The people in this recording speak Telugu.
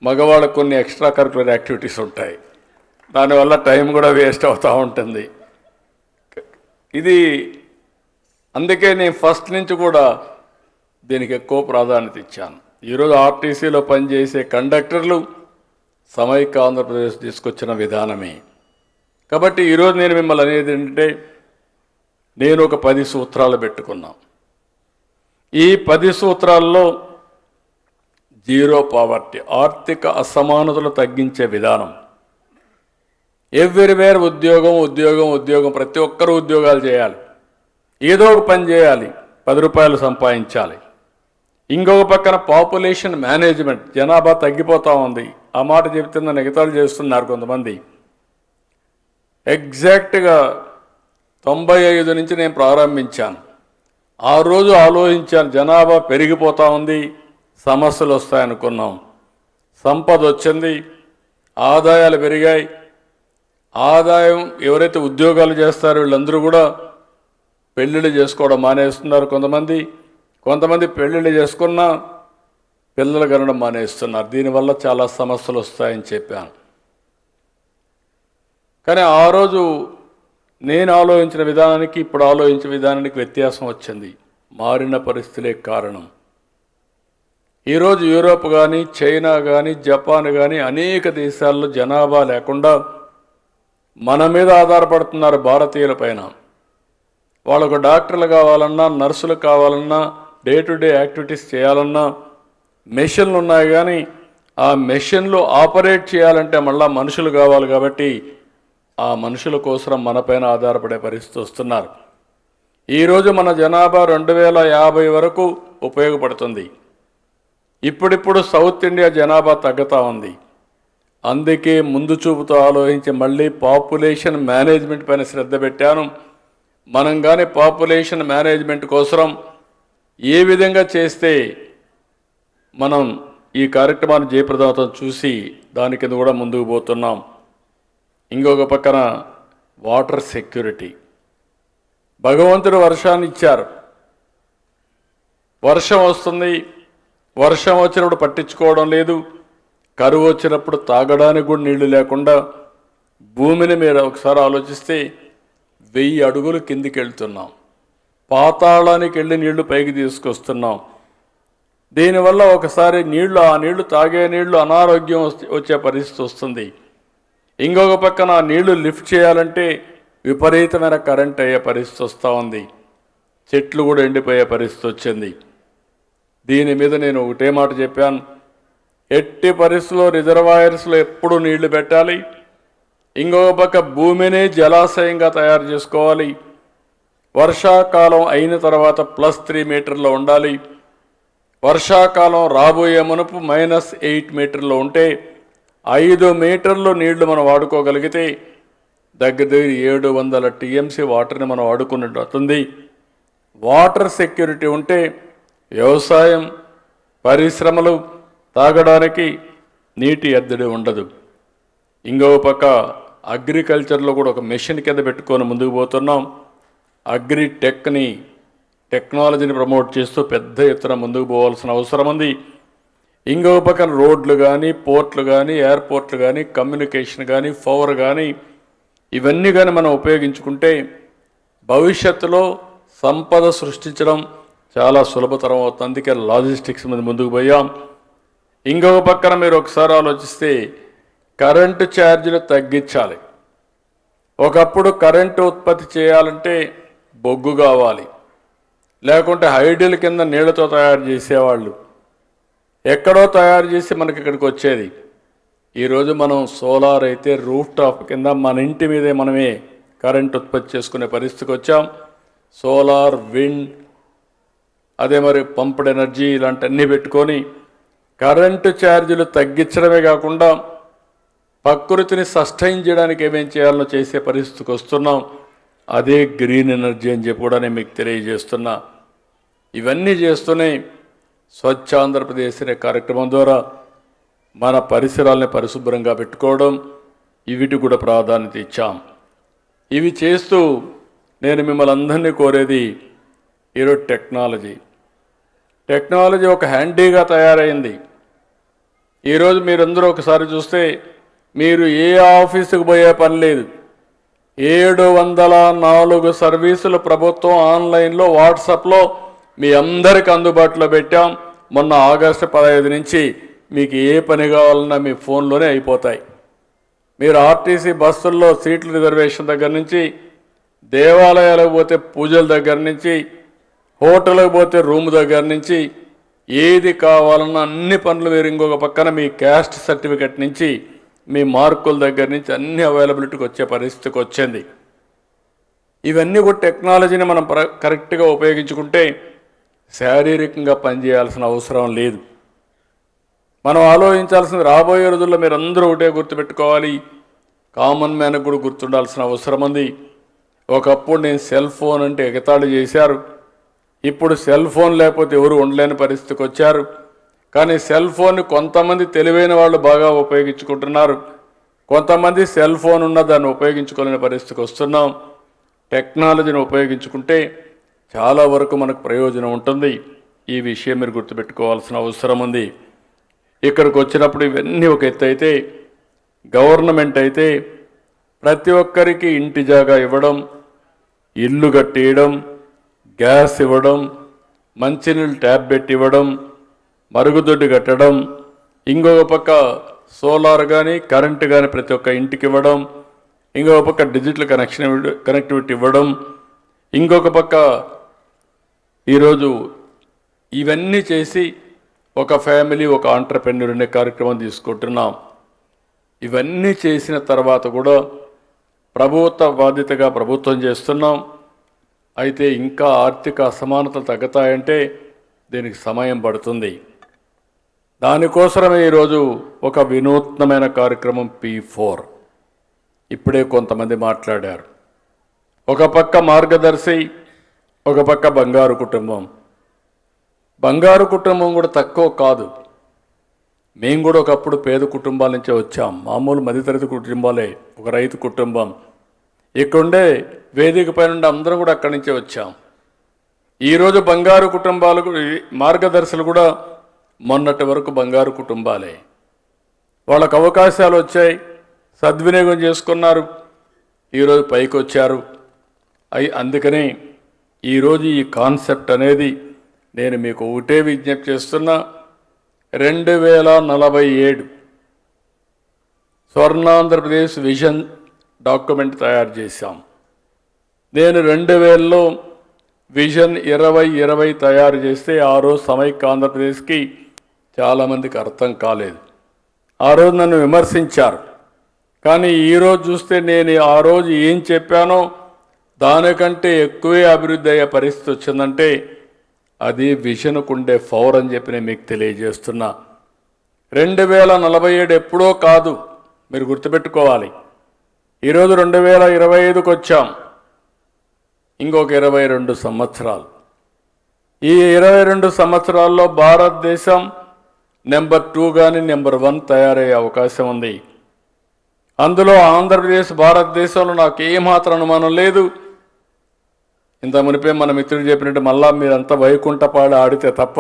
మగవాళ్ళకు కొన్ని ఎక్స్ట్రా కరికులర్ యాక్టివిటీస్ ఉంటాయి, దానివల్ల టైం కూడా వేస్ట్ అవుతూ ఉంటుంది. ఇది అందుకే నేను ఫస్ట్ నుంచి కూడా దీనికి ఎక్కువ ప్రాధాన్యత ఇచ్చాను. ఈరోజు ఆర్టీసీలో పనిచేసే కండక్టర్లు సమైక్య ఆంధ్రప్రదేశ్ తీసుకొచ్చిన విధానమే. కాబట్టి ఈరోజు నేను మిమ్మల్ని అనేది ఏంటంటే, నేను ఒక 10 సూత్రాలు పెట్టుకున్నాను. ఈ 10 సూత్రాల్లో జీరో పావర్టీ, ఆర్థిక అసమానతలు తగ్గించే విధానం, ఎవ్రీవేర్ ఉద్యోగం ఉద్యోగం ఉద్యోగం, ప్రతి ఒక్కరూ ఉద్యోగాలు చేయాలి, ఏదో ఒక పని చేయాలి, 10 రూపాయలు సంపాదించాలి. ఇంకొక పక్కన పాపులేషన్ మేనేజ్మెంట్, జనాభా తగ్గిపోతూ ఉంది. ఆ మాట చెబుతున్న ఎగతాళి చేస్తున్నారు కొంతమంది. ఎగ్జాక్ట్గా 95 నుంచి నేను ప్రారంభించాను. ఆ రోజు ఆలోచించాను, జనాభా పెరిగిపోతూ ఉంది, సమస్యలు వస్తాయనుకున్నాం. సంపద వచ్చింది, ఆదాయాలు పెరిగాయి. ఆదాయం ఎవరైతే ఉద్యోగాలు చేస్తారో వీళ్ళందరూ కూడా పెళ్ళిళ్ళు చేసుకోవడం మానేస్తున్నారు. కొంతమంది పెళ్ళిళ్ళు చేసుకున్నా పిల్లలు కనడం మానేస్తున్నారు. దీనివల్ల చాలా సమస్యలు వస్తాయని చెప్పాను. కానీ ఆ రోజు నేను ఆలోచించిన విధానానికి ఇప్పుడు ఆలోచించే విధానానికి వ్యత్యాసం వచ్చింది. మారిన పరిస్థితులే కారణం. ఈరోజు యూరోప్ కానీ, చైనా కానీ, జపాన్ కానీ అనేక దేశాల్లో జనాభా లేకుండా మన మీద ఆధారపడుతున్నారు భారతీయుల పైన. వాళ్ళకు డాక్టర్లు కావాలన్నా, నర్సులు కావాలన్నా, డే టు డే యాక్టివిటీస్ చేయాలన్నా మెషిన్లు ఉన్నాయి. కానీ ఆ మెషిన్లు ఆపరేట్ చేయాలంటే మళ్ళా మనుషులు కావాలి. కాబట్టి ఆ మనుషుల కోసం మనపైన ఆధారపడే పరిస్థితి వస్తున్నారు. ఈరోజు మన జనాభా 2050 వరకు ఉపయోగపడుతుంది. ఇప్పుడిప్పుడు సౌత్ ఇండియా జనాభా తగ్గుతూ ఉంది. అందుకే ముందు చూపుతో ఆలోచించి మళ్ళీ పాపులేషన్ మేనేజ్మెంట్ పైన శ్రద్ధ పెట్టాను. మనం కానీ పాపులేషన్ మేనేజ్మెంట్ కోసం ఏ విధంగా చేస్తే మనం ఈ కార్యక్రమాన్ని జయప్రదం చూసి దాని కింద కూడా ముందుకు పోతున్నాం. ఇంకొక పక్కన వాటర్ సెక్యూరిటీ. భగవంతుడు వర్షాన్ని ఇచ్చారు, వర్షం వస్తుంది, వర్షం వచ్చినప్పుడు పట్టించుకోవడం లేదు. కరువు వచ్చినప్పుడు తాగడానికి కూడా నీళ్లు లేకుండా భూమిని మీరు ఒకసారి ఆలోచిస్తే 1000 అడుగులు కిందికి వెళ్తున్నాం, పాతాళానికి వెళ్ళి నీళ్లు పైకి తీసుకొస్తున్నాం. దీనివల్ల ఒకసారి ఆ నీళ్లు తాగే నీళ్లు అనారోగ్యం వచ్చే పరిస్థితి వస్తుంది. ఇంకొక పక్కన ఆ నీళ్లు లిఫ్ట్ చేయాలంటే విపరీతమైన కరెంట్ అయ్యే పరిస్థితి వస్తూ ఉంది. చెట్లు కూడా ఎండిపోయే పరిస్థితి వచ్చింది. దీని మీద నేను ఒకటే మాట చెప్పాను, ఎట్టి పరిస్థితుల్లో రిజర్వాయర్స్లో ఎప్పుడు నీళ్లు పెట్టాలి. ఇంకొక పక్క భూమిని జలాశయంగా తయారు చేసుకోవాలి. వర్షాకాలం అయిన తర్వాత +3 మీటర్లో ఉండాలి. వర్షాకాలం రాబోయే మునుపు -8 మీటర్లో ఉంటే 5 మీటర్లు నీళ్లు మనం వాడుకోగలిగితే దగ్గర 700 టీఎంసీ వాటర్ని మనం వాడుకున్నట్టు అవుతుంది. వాటర్ సెక్యూరిటీ ఉంటే వ్యవసాయం, పరిశ్రమలు, తాగడానికి నీటి ఎద్దడి ఉండదు. ఇంకో పక్క అగ్రికల్చర్లో కూడా ఒక మెషిన్ కింద పెట్టుకొని ముందుకు పోతున్నాం. టెక్నాలజీని ప్రమోట్ చేస్తూ పెద్ద ఎత్తున ముందుకు పోవాల్సిన అవసరం ఉంది. ఇంకో పక్కన రోడ్లు కానీ, పోర్ట్లు కానీ, ఎయిర్పోర్ట్లు కానీ, కమ్యూనికేషన్ కానీ, పవర్ కానీ, ఇవన్నీ కానీ మనం ఉపయోగించుకుంటే భవిష్యత్తులో సంపద సృష్టించడం చాలా సులభతరం అవుతుంది. అందుకే లాజిస్టిక్స్ మీద ముందుకు పోయాం. ఇంకొక పక్కన మీరు ఒకసారి ఆలోచిస్తే కరెంటు ఛార్జీలు తగ్గించాలి. ఒకప్పుడు కరెంటు ఉత్పత్తి చేయాలంటే బొగ్గు కావాలి, లేకుంటే హైడల్ కింద నీళ్లతో తయారు చేసేవాళ్ళు, ఎక్కడో తయారు చేసి మనకి ఇక్కడికి వచ్చేది. ఈరోజు మనం సోలార్ అయితే రూఫ్ టాప్ కింద మన ఇంటి మీదే మనమే కరెంట్ ఉత్పత్తి చేసుకునే పరిస్థితికి వచ్చాం. సోలార్, విండ్, అదే మరి పంప్డ్ ఎనర్జీ ఇలాంటివన్నీ పెట్టుకొని కరెంటు ఛార్జీలు తగ్గించడమే కాకుండా ప్రకృతిని సస్టైన్ చేయడానికి ఏమేం చేయాలో చేసే పరిస్థితికి వస్తున్నాం. అదే గ్రీన్ ఎనర్జీ అని చెప్పి కూడా నేను మీకు తెలియజేస్తున్నా. ఇవన్నీ చేస్తూనే స్వచ్ఛ ఆంధ్రప్రదేశ్ అనే కార్యక్రమం ద్వారా మన పరిసరాలని పరిశుభ్రంగా పెట్టుకోవడం, వీటికి కూడా ప్రాధాన్యత ఇచ్చాం. ఇవి చేస్తూ నేను మిమ్మల్ని అందరినీ కోరేది, ఈరోజు టెక్నాలజీ ఒక హ్యాండీగా తయారైంది. ఈరోజు మీరందరూ ఒకసారి చూస్తే మీరు ఏ ఆఫీసుకు పోయే పని లేదు. 704 సర్వీసులు ప్రభుత్వం ఆన్లైన్లో వాట్సాప్లో మీ అందరికి అందుబాటులో పెట్టాం. మొన్న ఆగస్టు 15 నుంచి మీకు ఏ పని కావాలన్నా మీ ఫోన్లోనే అయిపోతాయి. మీరు ఆర్టీసీ బస్సుల్లో సీట్ల రిజర్వేషన్ దగ్గర నుంచి, దేవాలయాలకు పోతే పూజల దగ్గర నుంచి, హోటల్కి పోతే రూమ్ దగ్గర నుంచి ఏది కావాలన్నా అన్ని పనులు మీరు ఇంకొక పక్కన మీ క్యాస్ట్ సర్టిఫికెట్ నుంచి మీ మార్కుల దగ్గర నుంచి అన్ని అవైలబిలిటీకి వచ్చే పరిస్థితికి వచ్చింది. ఇవన్నీ కూడా టెక్నాలజీని మనం కరెక్ట్గా ఉపయోగించుకుంటే శారీరకంగా పనిచేయాల్సిన అవసరం లేదు. మనం ఆలోచించాల్సింది రాబోయే రోజుల్లో మీరు అందరూ ఒకటే గుర్తుపెట్టుకోవాలి, కామన్ మ్యాన్కి కూడా గుర్తుండాల్సిన అవసరం ఉంది. ఒకప్పుడు నేను సెల్ ఫోన్ అంటే ఎగతాళి చేశారు, ఇప్పుడు సెల్ ఫోన్ లేకపోతే ఎవరు ఉండలేని పరిస్థితికి వచ్చారు. కానీ సెల్ ఫోన్ని కొంతమంది తెలివైన వాళ్ళు బాగా ఉపయోగించుకుంటున్నారు, కొంతమంది సెల్ ఫోన్ ఉన్న దాన్ని ఉపయోగించుకోలేని పరిస్థితికి వస్తున్నాం. టెక్నాలజీని ఉపయోగించుకుంటే చాలా వరకు మనకు ప్రయోజనం ఉంటుంది. ఈ విషయం మీరు గుర్తుపెట్టుకోవాల్సిన అవసరం ఉంది. ఇక్కడికి వచ్చినప్పుడు ఇవన్నీ ఒక ఎత్తు అయితే, గవర్నమెంట్ అయితే ప్రతి ఒక్కరికి ఇంటి జాగా ఇవ్వడం, ఇల్లు కట్టేయడం, గ్యాస్ ఇవ్వడం, మంచినీళ్ళు ట్యాప్ పెట్టి ఇవ్వడం, మరుగుదొడ్డి కట్టడం, ఇంకొక పక్క సోలార్ కానీ కరెంటు కానీ ప్రతి ఒక్క ఇంటికి ఇవ్వడం, ఇంకొక పక్క డిజిటల్ కనెక్టివిటీ ఇవ్వడం, ఇంకొక పక్క ఈరోజు ఇవన్నీ చేసి ఒక ఫ్యామిలీ ఒక ఆంటర్‌ప్రెన్యూర్ అనే కార్యక్రమం తీసుకుంటున్నాం. ఇవన్నీ చేసిన తర్వాత కూడా ప్రభుత్వ బాధ్యతగా ప్రభుత్వం చేస్తున్నాం. అయితే ఇంకా ఆర్థిక అసమానతలు తగ్గుతాయంటే దీనికి సమయం పడుతుంది. దానికోసమే ఈరోజు ఒక వినూత్నమైన కార్యక్రమం P4 ఇప్పుడే కొంతమంది మాట్లాడారు. ఒక పక్క మార్గదర్శి, ఒక పక్క బంగారు కుటుంబం. బంగారు కుటుంబం కూడా తక్కువ కాదు. మేము కూడా ఒకప్పుడు పేద కుటుంబాల నుంచే వచ్చాం, మామూలు మధ్యతరగతి కుటుంబాలే, ఒక రైతు కుటుంబం. ఇక్కడుండే వేదిక పైన అందరం కూడా అక్కడి నుంచే వచ్చాం. ఈరోజు బంగారు కుటుంబాలు మార్గదర్శులు కూడా మొన్నటి వరకు బంగారు కుటుంబాలే. వాళ్ళకు అవకాశాలు వచ్చాయి, సద్వినియోగం చేసుకున్నారు, ఈరోజు పైకి వచ్చారు. అందుకని ఈరోజు ఈ కాన్సెప్ట్ అనేది నేను మీకు ఒకటే విజ్ఞప్తి చేస్తున్నా. 2047 స్వర్ణాంధ్రప్రదేశ్ విజన్ డాక్యుమెంట్ తయారు చేశాం. నేను 2000లో విజన్ 2020 తయారు చేస్తే ఆ రోజు సమైక్య ఆంధ్రప్రదేశ్కి చాలామందికి అర్థం కాలేదు. ఆ రోజు నన్ను విమర్శించారు. కానీ ఈరోజు చూస్తే నేను ఆ రోజు ఏం చెప్పానో దానికంటే ఎక్కువే అభివృద్ధి అయ్యే పరిస్థితి వచ్చిందంటే అది విజన్కు ఉండే పవర్ అని చెప్పి నేను మీకు తెలియజేస్తున్నా. 2047 ఎప్పుడో కాదు, మీరు గుర్తుపెట్టుకోవాలి. ఈరోజు 2025కి వచ్చాం, ఇంకొక 22 సంవత్సరాలు. ఈ 22 సంవత్సరాల్లో భారతదేశం నెంబర్ 2 కానీ నెంబర్ 1 తయారయ్యే అవకాశం ఉంది. అందులో ఆంధ్రప్రదేశ్ భారతదేశంలో నాకు ఏమాత్రం అనుమానం లేదు. ఇంత మునిపే మన మిత్రుడు చెప్పినట్టు మళ్ళా మీరంతా వైకుంఠపాడి ఆడితే తప్ప